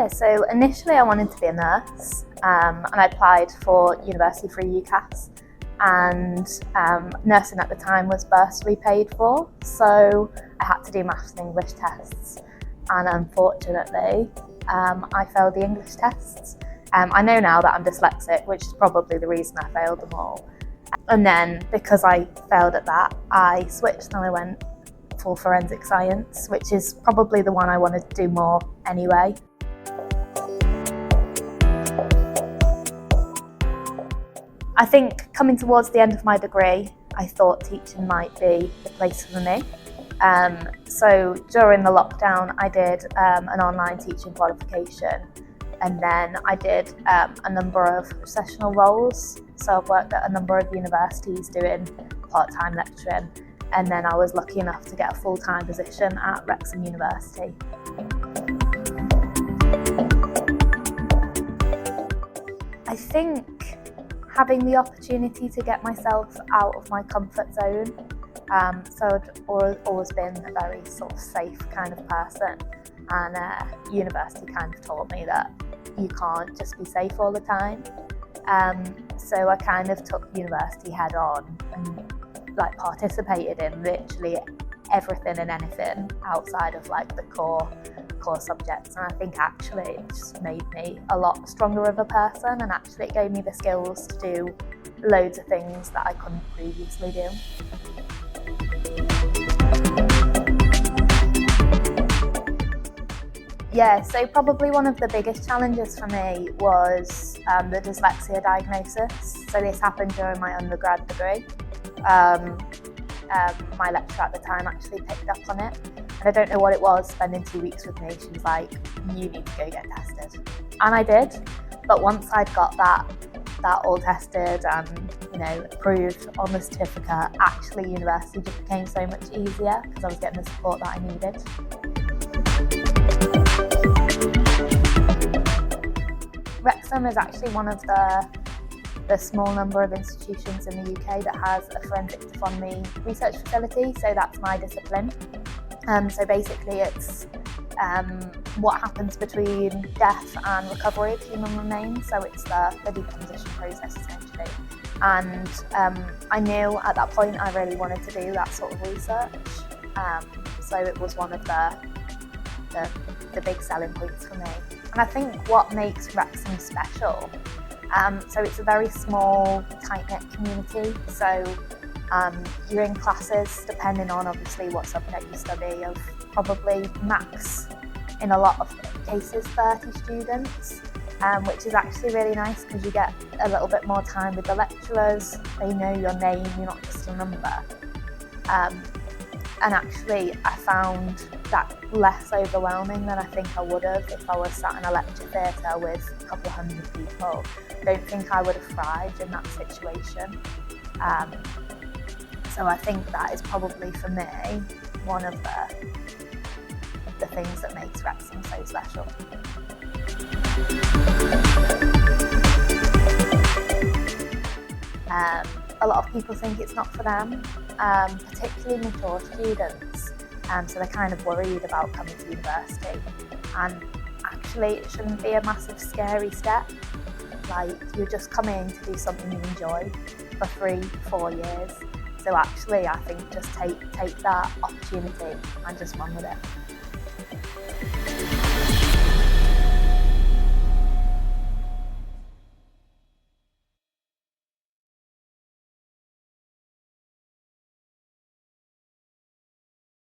Yeah, so initially I wanted to be a nurse, and I applied for university through UCAS, and nursing at the time was bursary paid for, so I had to do maths and English tests, and unfortunately I failed the English tests. I know now that I'm dyslexic, which is probably the reason I failed them all. And then because I failed at that, I switched and I went for forensic science, which is probably the one I wanted to do more anyway. I think coming towards the end of my degree, I thought teaching might be the place for me. So during the lockdown, I did an online teaching qualification, and then I did a number of sessional roles. So I've worked at a number of universities doing part-time lecturing, and then I was lucky enough to get a full-time position at Wrexham University. I think having the opportunity to get myself out of my comfort zone. So I've always been a very sort of safe kind of person, and university kind of taught me that you can't just be safe all the time. So I kind of took university head on and participated in literally everything and anything outside of the core subjects, and I think actually it just made me a lot stronger of a person, and actually it gave me the skills to do loads of things that I couldn't previously do. Yeah, so probably one of the biggest challenges for me was the dyslexia diagnosis. So this happened during my undergrad degree. My lecturer at the time actually picked up on it, and I don't know what it was, spending 2 weeks with me, she was like, you need to go get tested. And I did, but once I'd got that all tested and approved on the certificate, actually university just became so much easier because I was getting the support that I needed. Wrexham is actually one of the small number of institutions in the UK that has a forensic deformity research facility, so that's my discipline. So basically it's what happens between death and recovery of human remains, so it's the decomposition process essentially. And I knew at that point I really wanted to do that sort of research, so it was one of the big selling points for me. And I think what makes Wrexham special, so it's a very small, tight-knit community, so you're in classes, depending on obviously what subject you study, of probably max, in a lot of cases, 30 students, which is actually really nice because you get a little bit more time with the lecturers, they know your name, you're not just a number. And actually I found that less overwhelming than I think I would have if I was sat in a lecture theatre with a couple of hundred people. I don't think I would have thrived in that situation. So I think that is probably for me one of the things that makes Wrexham so special. A lot of people think it's not for them, particularly mature students, so they're kind of worried about coming to university, and actually it shouldn't be a massive scary step. You're just coming to do something you enjoy for 3-4 years, so actually I think just take that opportunity and just run with it.